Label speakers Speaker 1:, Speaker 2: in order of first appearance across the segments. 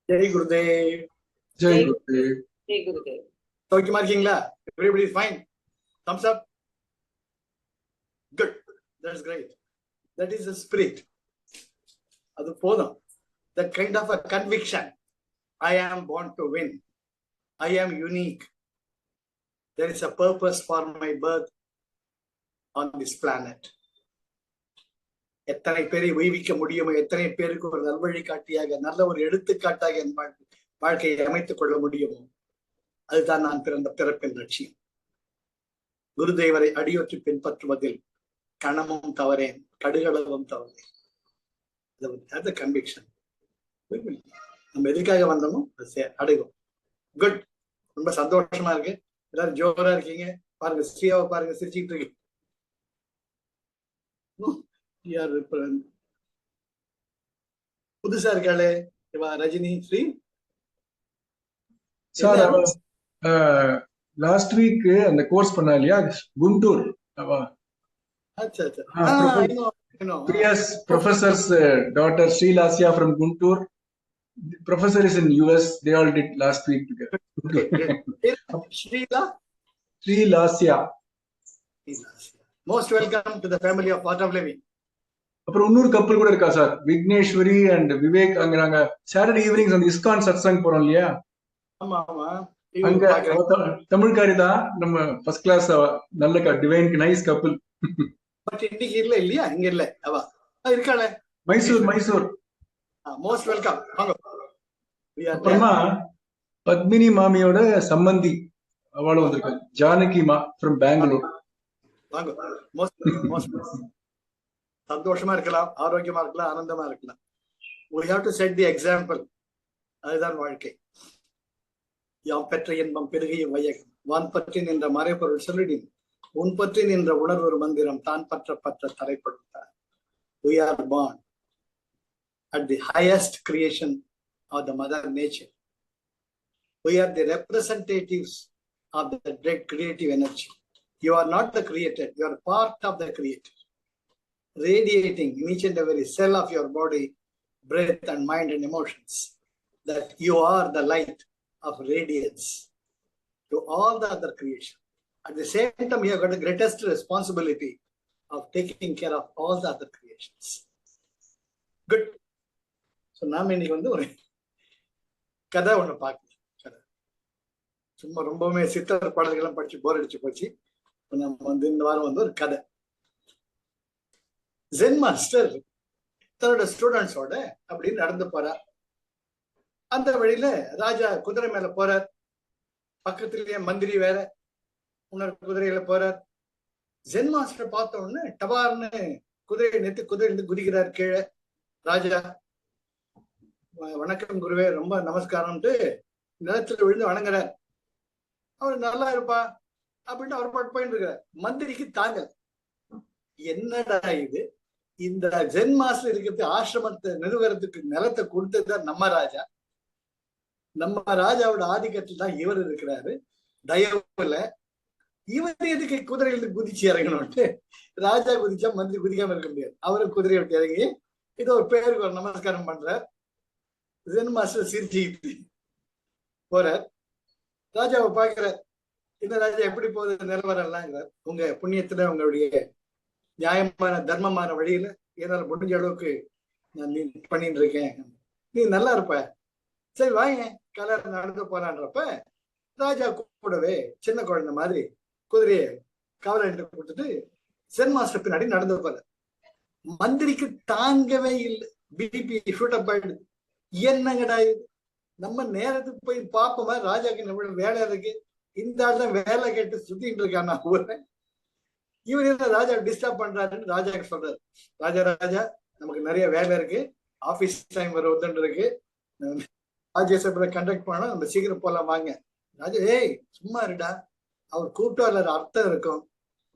Speaker 1: Jai Gurudev.
Speaker 2: Jai Gurudev.
Speaker 3: Jai Gurudev.
Speaker 1: சௌக்கியமா இருக்கீங்களா? Everybody is fine. Thumbs up. Good. That's great. That is the spirit. அது போதும். That kind of a conviction. I am born to win. I am unique. There is a purpose for my birth on this planet. எத்தனை பேரை உய்விக்க முடியுமோ, எத்தனை பேருக்கு ஒரு நல்வழி காட்டியாக, நல்ல ஒரு எடுத்துக்காட்டாக என் வாழ்க்கையை அமைத்துக் கொள்ள முடியுமோ, அதுதான் நான் பிறந்த பிறப்பின் லட்சியம். குருதேவரை அடியொற்றி பின்பற்றுவதில் கணமும் தவறேன், கடுகளவும் தவறேன். கன்விக்ஷன். நம்ம எதுக்காக வந்தோமோ அடைவோம். குட். ரொம்ப சந்தோஷமா இருக்கு. எல்லாரும் ஜோரா இருக்கீங்க. பாருங்க, ஸ்ரீயாவை பாருங்க, சிரிச்சுட்டு இருக்கு. புதுசா இருக்காளே Rajini Sri.
Speaker 2: Sir last week அந்த கோர்ஸ் பண்ணா இல்லையா, குண்டூர். பிரியாஸ் professor's daughter Sri Lasya from Guntur. The professor is in US. They all did last week together. Sri Lasya.
Speaker 1: Most welcome to the family of Art of Living.
Speaker 2: அப்புறம் இன்னொரு கப்பல் கூட இருக்கா sir, Vigneshwari and Vivek. அங்க நாங்க Saturday evenings அந்த ISKCON satsang போறோம் இல்லையா, அங்க தமிழ்காரி தான். நம்ம ஃபர்ஸ்ட் கிளாஸ், நல்ல டிவைன் நைஸ் கப்பல்.
Speaker 1: பட் இன்னைக்கு இல்ல இல்லையா, இங்க இல்ல, அவ இருக்காளே
Speaker 2: மைசூர்.
Speaker 1: Most welcome.
Speaker 2: அப்புறமா பத்மினி மாமியோட சம்பந்தி அவளும் வந்திருக்காங்க, ஜானகி மா ஃப்ரம் பெங்களூர்.
Speaker 1: சந்தோஷமா இருக்கலாம், ஆரோக்கியமா இருக்கலாம், ஆனந்தமா இருக்கலாம். We have to set the example. அதுதான் வாழ்க்கை. யாம் பெற்ற இன்பம் பெருகிய வையகம், வான் பற்றி நின்ற மறைபொருள் சொல்லிடின், உன் பற்றி நின்ற உணர்வு மந்திரம், தான் பற்ற தரைப்படுத்தார். We are born at the highest creation of the mother nature. We are the representatives of the great creative energy. You are not the creator, you are part of the creator, radiating in each and every cell of your body, breath and mind and emotions, that you are the light of radiance to all the other creation. At the same time, you have got the greatest responsibility of taking care of all the other creations. Good. So, நாம இன்னைக்கு வந்து ஒரு கதை ஒண்ணு பார்க்கலாம். கதை சும்மா ரொம்பவுமே சித்தர் பாடல்கள்லாம் படிச்சு போர் அடிச்சு போச்சு. நம்ம வந்து இந்த வாரம் வந்து ஒரு கதை. ஜென் மாஸ்டர் தன்னோட ஸ்டூடெண்ட்ஸோட அப்படின்னு நடந்து போறார். அந்த வழியில ராஜா குதிரை மேல போறார். பக்கத்திலேயே மந்திரி வேற இன்னொரு குதிரையில போறார். ஜென் மாஸ்டர் பார்த்த உடனே டபார்னு குதிரையை நிறுத்தி குதிரையிலிருந்து குதிக்கிறார் கீழே. ராஜா வணக்கம் குருவே, ரொம்ப நமஸ்காரம்ட்டு நிலத்துல விழுந்து வணங்குறார். அவர் நல்லா இருப்பா அப்படின்னு அவர் பாட்டு போயிட்டு இருக்கிறார். மந்திரிக்கு தாங்கல், என்னடா இது, இந்த ஜென் மாஸ்டர் இருக்கிறது ஆசிரமத்தை நிறுவனத்துக்கு நிலத்தை கொடுத்ததுதான் நம்ம ராஜா. நம்ம ராஜாவோட ஆதிக்கத்தில் தான் இவர் இருக்கிறாரு. தயவுல இவர் எதுக்கு குதிரையில குதிச்சு இறங்கணும்ட்டு ராஜா குதிச்சா மந்திரி குதிக்காம இருக்க முடியாது. அவரும் குதிரையை விட்டு இறங்கி ஏதோ ஒரு பேருக்கு ஒரு நமஸ்காரம் பண்றார். ஜென் மாஸ்டர் சிரிச்சுக்கிட்டு போறார். ராஜாவை பாக்குறார். இந்த ராஜா எப்படி போகுது நிலவரம் எல்லாம், உங்க புண்ணியத்துல உங்களுடைய நியாயமான தர்மமான வழியில என்னால முடிஞ்ச அளவுக்கு நான் நீ பண்ணிட்டு இருக்கேன், நீ நல்லா இருப்ப, சரி வாங்க கலர் நடந்து போலான்றப்ப ராஜா கூடவே சின்ன குழந்தை மாதிரி குதிரையை கவர்னர் கொடுத்துட்டு ஜென் மாஸ்டர் பின்னாடி நடந்து போற. மந்திரிக்கு தாங்கவே இல்லை, பிபி ஷூட் அப் ஆயிடுது. என்னங்கடா இது, நம்ம நேரத்துக்கு போய் பார்ப்போமா, ராஜாக்கு எவ்வளவு வேலை இருக்கு, இந்த ஆள் தான் வேலை கேட்டு சுத்திட்டு இருக்கான் ஊரை, இவர் என்ன ராஜா டிஸ்டர்ப் பண்றாருன்னு ராஜாக்கு சொல்றாரு. ராஜா நமக்கு நிறைய வேலை இருக்கு, ஆபீஸ் டைம் வர வந்துட்டு இருக்கு, ராஜ்யசபையில கண்டக்ட் பண்ணா நம்ம சீக்கிரம் போலாம் வாங்க. ராஜா ஏய் சும்மா இருடா, அவர் கூப்பிட்டு வர்ற அர்த்தம் இருக்கும்,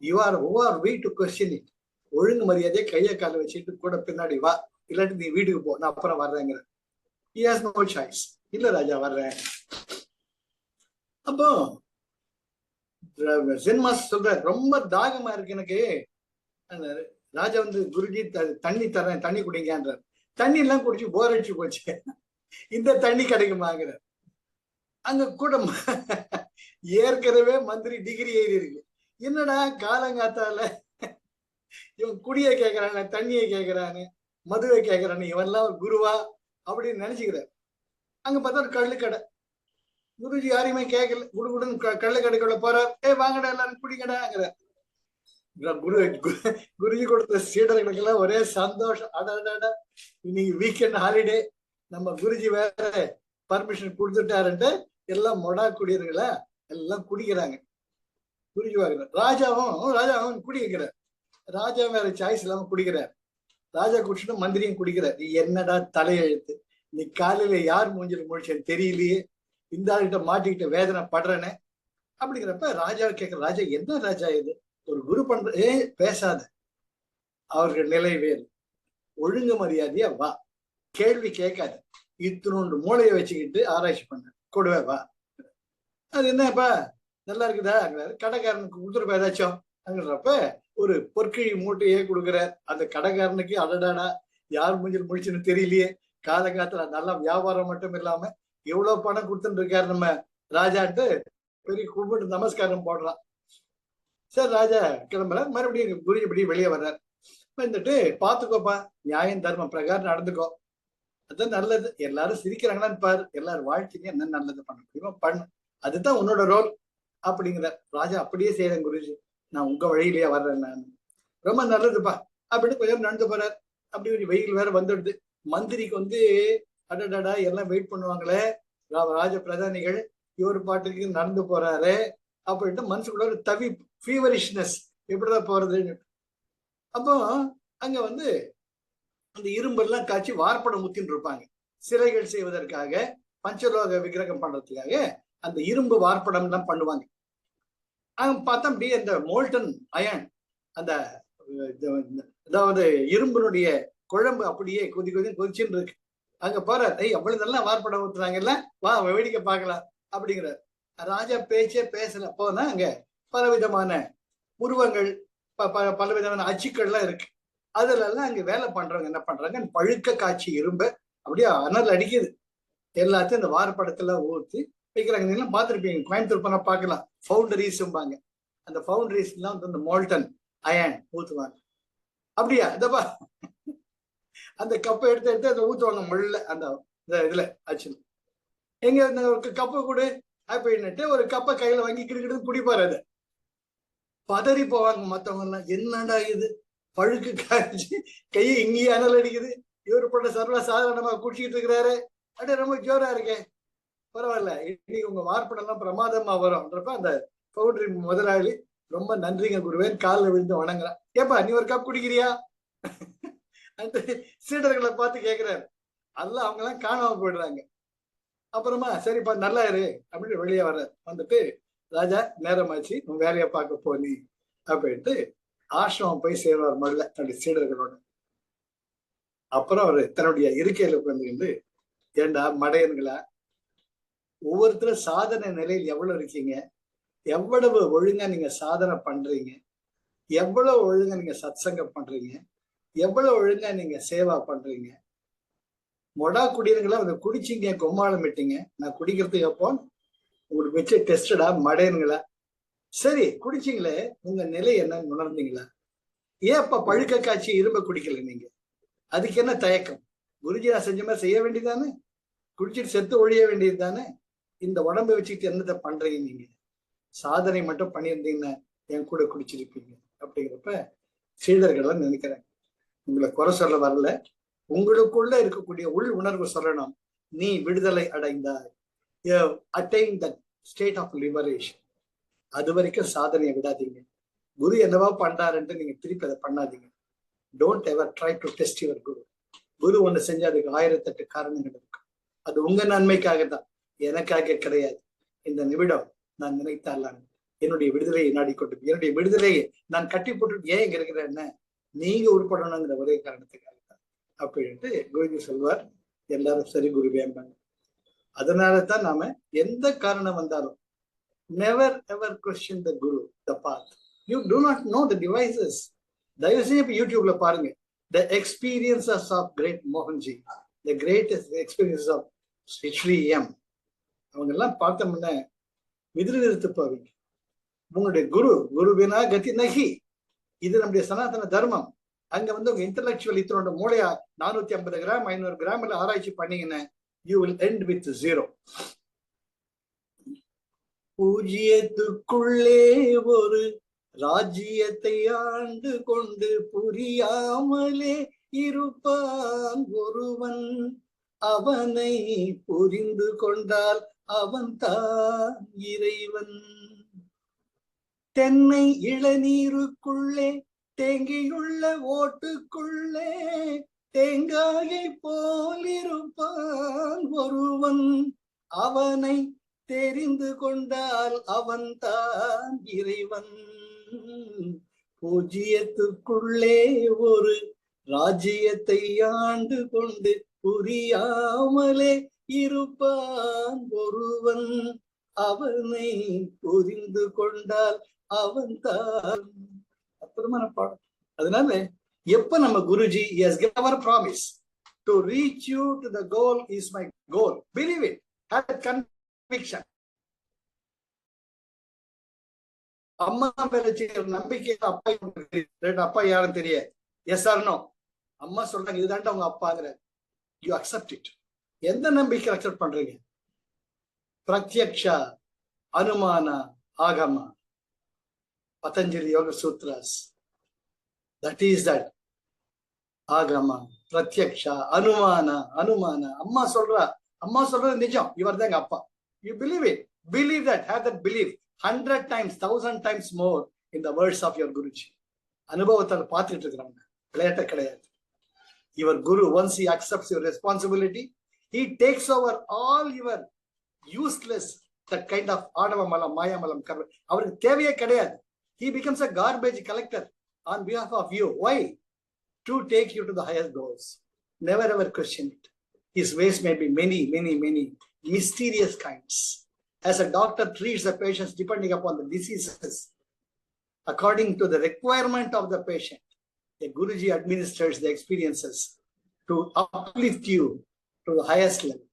Speaker 1: யூ ஆர் ஓவர் வீ டு கொஸ்டின் இட், ஒழுங்கு மரியாதையை கையை காலை வச்சுட்டு கூட பின்னாடி வா, இல்லாட்டி நீ வீட்டுக்கு போ, நான் அப்புறம் வர்றேங்கிற. He has no choice. இல்ல ராஜா வர்றேன். அப்போ ஜென் மாஸ்டர் சொல்ற, ரொம்ப தாகமா இருக்கு எனக்கு. ராஜா வந்து குருஜி தண்ணி தரேன், தண்ணி குடிங்கன்றார். தண்ணி எல்லாம் குடிச்சு போர் அடிச்சு போச்சு, இந்த தண்ணி கிடைக்குமாங்கிற. அங்க கூட ஏற்கனவே மந்திரி டிகிரி ஏறி இருக்கு. என்னடா காலங்காத்தால இவன் குடியை கேட்கறாங்க, தண்ணியை கேட்கறாங்க, மதுவை கேட்கறானு, இவன்லாம் ஒரு குருவா அப்படின்னு நினைச்சுக்கிறார். அங்க பார்த்தா ஒரு கள்ளுக்கடை. குருஜி யாரையுமே கேட்கல, குடுகுடுன்னு கள்ளுக்கடைக்குள்ள போறார். வாங்கடா எல்லாரும் குடிக்கடாங்கிற. குருஜி கொடுத்த சீடர்களுக்கு எல்லாம் ஒரே சந்தோஷம். அடாடா, இன்னைக்கு வீக்கெண்ட் ஹாலிடே, நம்ம குருஜி வேற பர்மிஷன் கொடுத்துட்டாருன்ட்டு எல்லாம் மொடா குடியர்களா எல்லாம் குடிக்கிறாங்க. குருஜி வாங்குறார். ராஜாவும் குடிக்கிறார். ராஜா வேற சாய்ஸ் இல்லாம குடிக்கிறார். ராஜா குடிச்சுட்டு மந்திரியும் குடிக்கிறார். நீ என்னடா தலையெழுத்து, நீ காலையில யார் மூஞ்சில் முடிச்சேன்னு தெரியலையே, இந்த ஆள்கிட்ட மாட்டிக்கிட்ட வேதனை படுறேன்னு அப்படிங்கிறப்ப ராஜா கேட்கிற. ராஜா என்ன ராஜா இது, ஒரு குரு பண்ற பேசாத, அவர்கள் நிலை வேறு, ஒழுங்கு மரியாதையா வா, கேள்வி கேட்காத, இத்தினோண்டு மூளையை வச்சுக்கிட்டு ஆராய்ச்சி பண்ண கொடுவே வா. அது என்னப்பா நல்லா இருக்குதா, கடைக்காரனுக்கு கொடுத்துருப்ப ஏதாச்சும் அங்கிறப்ப ஒரு பொற்கிழி மூட்டையே கொடுக்குறார். அந்த கடைக்காரனுக்கு அடடாடா யார் மூஞ்சில் முடிச்சுன்னு தெரியலையே, காலங்காலத்துல நல்லா வியாபாரம் மட்டும் இல்லாம எவ்வளவு பணம் கொடுத்துட்டு இருக்காரு நம்ம ராஜான்ட்டு பெரிய கும்பிட்டு நமஸ்காரம் போடுறான். சரி ராஜா கிளம்புறார். மறுபடியும் குரு இப்படி வெளியே வர்றார். வந்துட்டு பாத்துக்கோப்பா, நியாயம் தர்மம் பிரகாரம் நடந்துக்கோ, அதுதான் நல்லது. எல்லாரும் சிரிக்கிறாங்களான்னு பாரு, எல்லாரும் வாழ்க்கைக்கு என்ன நல்லது பண்ண முடியுமோ பண்ணு, அதுதான் உன்னோட ரோல் அப்படிங்கிற. ராஜா அப்படியே செய்யறேன் குருஜி, நான் உங்க வழியிலேயே வர்றேன், நான் ரொம்ப நல்லதுப்பா அப்படின்னு கொஞ்சம் நடந்து போறார். அப்படி ஒரு வெயில் வேற வந்துடுது. மந்திரிக்கு அடடடா எல்லாம் வெயிட் பண்ணுவாங்களே ராஜ பிரதானிகள், இவர் பாட்டுக்கு நடந்து போறாரு அப்படின்ட்டு மனசுக்குள்ள ஒரு தவி, ஃபீவரிஷ்னஸ், எப்படிதான் போறதுன்னு. அப்போ அங்க அந்த இரும்பெல்லாம் காய்ச்சி வார்ப்படம் முத்தின்னு இருப்பாங்க. சிலைகள் செய்வதற்காக, பஞ்சலோக விக்கிரகம் பண்றதுக்காக அந்த இரும்பு வார்ப்படம் எல்லாம் பண்ணுவாங்க. அங்க பார்த்தா அப்படியே அந்த மோல்டன் அயன், அந்த அதாவது இரும்பினுடைய குழம்பு அப்படியே கொதிச்சுன்னு இருக்கு. அங்க போறார். அவ்வளவு நல்லா வார்ப்படம் ஊத்துறாங்கல்ல, வா வேடிக்கை பார்க்கலாம் அப்படிங்கிறார். ராஜா பேச்சே பேசல. போனா அங்க பலவிதமான உருவங்கள், பலவிதமான அச்சுக்கள்லாம் இருக்கு. அதுல எல்லாம் அங்க வேலை பண்றவங்க என்ன பண்றாங்க, பழுக்க காய்ச்சி இரும்ப அப்படியே அனல் அடிக்குது. எல்லாத்தையும் இந்த வார்ப்படத்துல ஊற்றி வைக்கிறாங்க. நீங்க பார்த்துருப்பீங்க, கோயம்புத்தூர் போனா பார்க்கலாம், ஃபவுண்டரிஸ்பாங்க. அந்த ஃபவுண்டரிஸ் எல்லாம் இந்த மோல்டன் அயன் ஊத்துவாங்க. அப்படியா, இதப்பா அந்த கப்பை எடுத்து அதை ஊத்துவாங்க முள்ள அந்த இதுல ஆச்சு. எங்க இந்த கப்பை கொடு அப்படின்னுட்டு ஒரு கப்பை கையில வாங்கி கிடுக்கிட்டு குடிப்பாரு. அதை பதறி போவாங்க மத்தவங்க எல்லாம். என்னடா இது, பழுக்கு காய்ச்சி கையை இங்கேயே அனல் அடிக்குது, இவர் போட்ட சர்வ சாதாரணமா குடிச்சிட்டு இருக்கிறாரு, அப்படியே ரொம்ப ஜோரா இருக்கே, பரவாயில்ல இன்னைக்கு உங்க வார்ப்படம் எல்லாம் பிரமாதமா வரும்ன்றப்ப அந்த பவுண்டரி முதலாளி ரொம்ப நன்றிங்க குருவேன் காலில் விழுந்து வணங்குறான். ஏப்பா நீ ஒரு கப் குடிக்கிறியா அந்த சீடர்களை பார்த்து கேட்கிறாரு. அதெல்லாம் அவங்க எல்லாம் காணாம போயிடுறாங்க. அப்புறமா சரிப்பா நல்லா இரு அப்படின்னு வெளியே வர்ற. வந்துட்டு ராஜா நேரமாச்சு, உன் வேலையை பார்க்க போனி அப்படின்ட்டு ஆசிரமம் போய் சேருவார் முதல்ல தன்னுடைய சீடர்களோட. அப்புறம் அவரு தன்னுடைய இருக்கையில உட்கார்ந்து, ஏண்டா மடையன்களா, ஒவ்வொருத்தரும் சாதனை நிலையில் எவ்வளவு இருக்கீங்க, எவ்வளவு ஒழுங்கா நீங்க சாதனை பண்றீங்க, எவ்வளவு ஒழுங்கா நீங்க சத்சங்கம் பண்றீங்க, எவ்வளவு ஒழுங்கா நீங்க சேவா பண்றீங்க. மொடா குடியிருங்களா அதை குடிச்சிங்க, கொம்மாளம் விட்டீங்க, நான் குடிக்கிறதுக்கு எப்போ உங்களுக்கு வச்சு டெஸ்டடா மடையனுங்களா. சரி குடிச்சிங்களே, உங்க நிலை என்னன்னு உணர்ந்தீங்களா? ஏன் அப்ப பழுக்க காய்ச்சி இரும்ப குடிக்கல நீங்க? அதுக்கு என்ன தயக்கம்? குருஜி நான் செஞ்ச மாதிரி செய்ய வேண்டியதானே, குடிச்சிட்டு செத்து ஒழிய வேண்டியது தானே. இந்த உடம்பை வச்சுக்கிட்டு என்னத்தை பண்றீங்க நீங்க? சாதனை மட்டும் பண்ணியிருந்தீங்கன்னா என் கூட குடிச்சிருப்பீங்க அப்படிங்கிறப்ப சீடர்கள் நினைக்கிறாங்க, உங்களை குறை சொல்ல வரல, உங்களுக்குள்ள இருக்கக்கூடிய உள் உணர்வு சொல்லணும். நீ விடுதலை அடைந்தாய், attain the state of liberation. அது வரைக்கும் சாதனையை விடாதீங்க. குரு என்னவா பண்றாருன்ட்டு நீங்க திருப்பி அதை பண்ணாதீங்க. Don't ever try to test your guru. குரு ஒண்ணு செஞ்சா அதுக்கு 1008 காரணங்கள் இருக்கு. அது உங்க நன்மைக்காக தான், எனக்காக கிடையாது. இந்த நிமிடம் நான் நினைத்தாலாம் என்னுடைய விடுதலையை நாடிக்கொண்டு, என்னுடைய விடுதலையை நான் கட்டி போட்டு ஏன் இங்க இருக்கிறேன்னு நீங்க உருப்படணுங்கிற ஒரே காரணத்துக்காக தான் அப்படின்ட்டு குருஜி சொல்வார். எல்லாரும் சரி குருவே. அதனால தான் நாம எந்த காரணம் வந்தாலும் never ever question the guru, the path. You do not know the devices. தயவு செஞ்சு இப்ப யூடியூப்ல பாருங்க, The experiences of great Mohanji, the greatest experiences of Sri M. அவங்க எல்லாம் பார்த்தோம்னா விதிரி நிறுத்து போவீங்க. உங்களுடைய குருவினா கதி நகி. இது நம்முடைய சனாதன தர்மம். அங்க வந்து உங்க இன்டலெக்சுவல் இத்தனோட மூளையா 450 கிராம் 500 கிராம் ஆராய்ச்சி பண்ணீங்கன்னா you will end with 0. பூஜ்யத்துக்குள்ளே ஒரு ராஜ்யத்தை ஆண்டு கொண்டு புரியாமலே இருப்பான் ஒருவன், அவனை புரிந்து கொண்டால் அவன் தான் இறைவன். தென்னை இளநீருக்குள்ளே தேங்கியுள்ள ஓட்டுக்குள்ளே தேங்காயை போலிருப்பான் ஒருவன், அவனை தெரிந்து கொண்டால் அவன் தான் இறைவன். பூஜ்யத்துக்குள்ளே ஒரு ராஜ்யத்தை ஆண்டு கொண்டு புரியாமலே இருப்பான் ஒருவன், அவனை புரிந்து கொண்டால் அவன் தான். அற்புதமான பாடம். அதனால எப்ப நம்ம Guruji has given our promise to reach you to the goal is my goal, believe it, have that conviction. அம்மா மேல நம்பிக்கை அப்பா யாரும் தெரியாது. Yes or no? அம்மா சொல்றாங்க இதுதான்டா உங்க அப்பாங்கிற. You accept it. எந்த நம்பிக்கை அக்செப்ட் பண்றீங்க? பிரத்யக்ஷா, அனுமான, ஆகமா, பதஞ்சலி யோக சூத்ராஸ். That is that. ஆகமா, பிரத்யக்ஷா, அனுமான. அம்மா சொல்றது நிஜம். இவர் தான் எங்க அப்பா. You believe it. Believe that. Have that belief. 100 times, 1000 times more in the words of your Guruji. அனுபவத்தால் பார்த்துட்டு இருக்கிறாங்க. விளையாட்ட கிடையாது. Your Guru, once he accepts your responsibility, he takes over all your useless, that kind of ஆடவமலம், மாயாமலம், அவருக்கு தேவையே கிடையாது. He becomes a garbage collector on behalf of you. Why? To take you to the highest goals. Never ever question it. His ways may be many mysterious kinds. As a doctor treats the patients depending upon the diseases according to the requirement of the patient, the Guruji administers the experiences to uplift you to the highest level.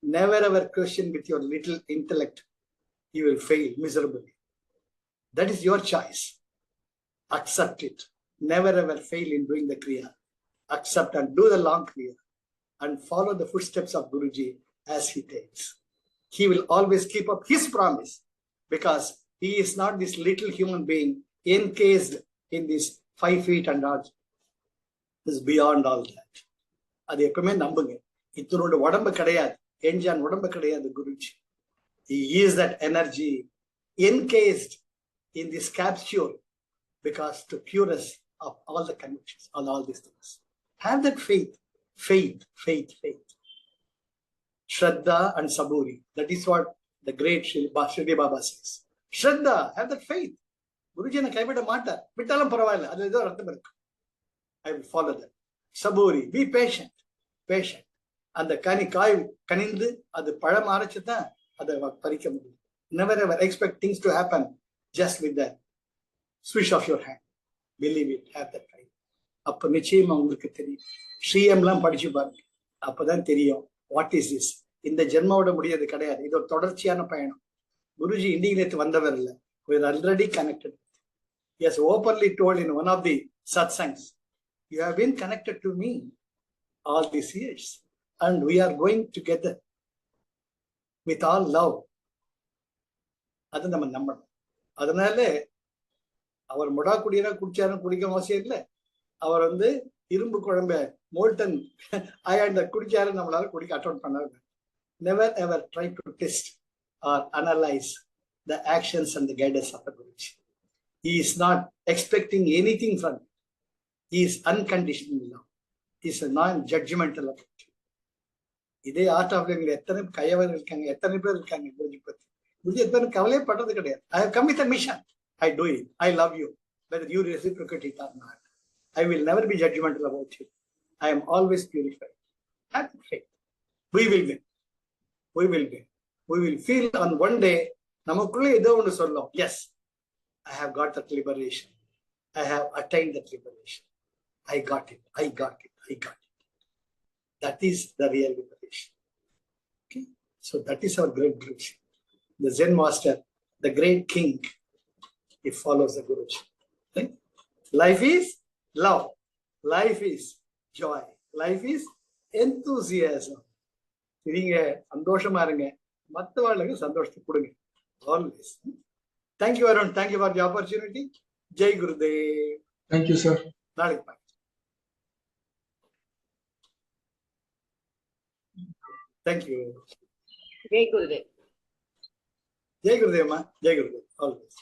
Speaker 1: Never ever question with your little intellect. You will fail miserably. That is your choice. Accept it. Never ever fail in doing the Kriya. Accept and do the long Kriya and follow the footsteps of Guruji as he takes. He will always keep up his promise because he is not this little human being encased in this 5 feet and all. Is beyond all that. அது எப்பவுமே நம்புங்க. இத்தனோட உடம்பு கிடையாது. என்ஜான் உடம்பு கிடையாது Guruji. He is that energy encased in this capsule because to cure us of all the convictions, all these things. Have that faith. Shraddha and Saburi. That is what the great Shri Baba says. Shraddha, have that faith. Guruji na kaivida maatar. Vittalam paravailla. Adu edho artham irukku. I will follow that. Saburi, be patient. And the kanindu, adu palam arachitha, adu parikka mudiyum. Never ever expect things to happen just with that swish of your hand. Believe it, have that faith. அப்ப நிச்சயமா உங்களுக்கு தெரியும். ஸ்ரீஎம்லாம் படிச்சு பாருங்க. அப்பதான் தெரியும் what is this. இந்த ஜென்மாவோட முடியாது கிடையாது. இது ஒரு தொடர்ச்சியான பயணம். குருஜி இந்தியில வந்தவர் இல்லை. We are already connected. He has openly told in one of the satsangs, you have been connected to me all these years and we are going together with all love. அது நம்ம நம்பணும். அதனால அவர் முடா குடியரா குடிச்சாருன்னு குடிக்க அவசியம் இல்லை. அவர் வந்து இரும்பு குழம்ப மோல்டன் ஆயாண்ட குடிச்சாரு நம்மளால குடிக்க அட்டெண்ட் பண்ணாரு. Never ever try to test or analyze the actions and the guidance of the Guruji. He is not expecting anything from it. He is unconditional love. He is a non-judgmental approach. இதே art of லிவிங்ல எத்தனை கையவர் இருக்காங்க, எத்தனை பேர் இருக்காங்க குருஜி பத்தி. குருஜி எத்தனை கவலையே படுறது கிடையாது. I have come with a mission. I do it. I love you. Whether you reciprocate it or not. I will never be judgmental about you. I am always purified. Have faith. We will win. We will feel on one day, நமக்குள்ள ஏதோ ஒன்று சொல்லும். Yes, I have got that liberation. I have attained that liberation. I got it. I got it. I got it. That is the real liberation. Okay. So that is our great Guruji. The Zen master, the great king, he follows the Guruji. Okay? Life is love. Life is joy. Life is enthusiasm. நீங்க சந்தோஷமா இருங்க, மற்றவர்களுக்கு சந்தோஷத்தை கொடுங்க. Always. Thank you, Arun. Thank you for the opportunity. Jai Gurudev.
Speaker 2: Thank you, sir.
Speaker 1: நாளைக்கு பார்க்கலாம். Thank you.
Speaker 3: Jai Gurudev.
Speaker 1: Jai Gurudev, ma. Jai Gurudev. Always.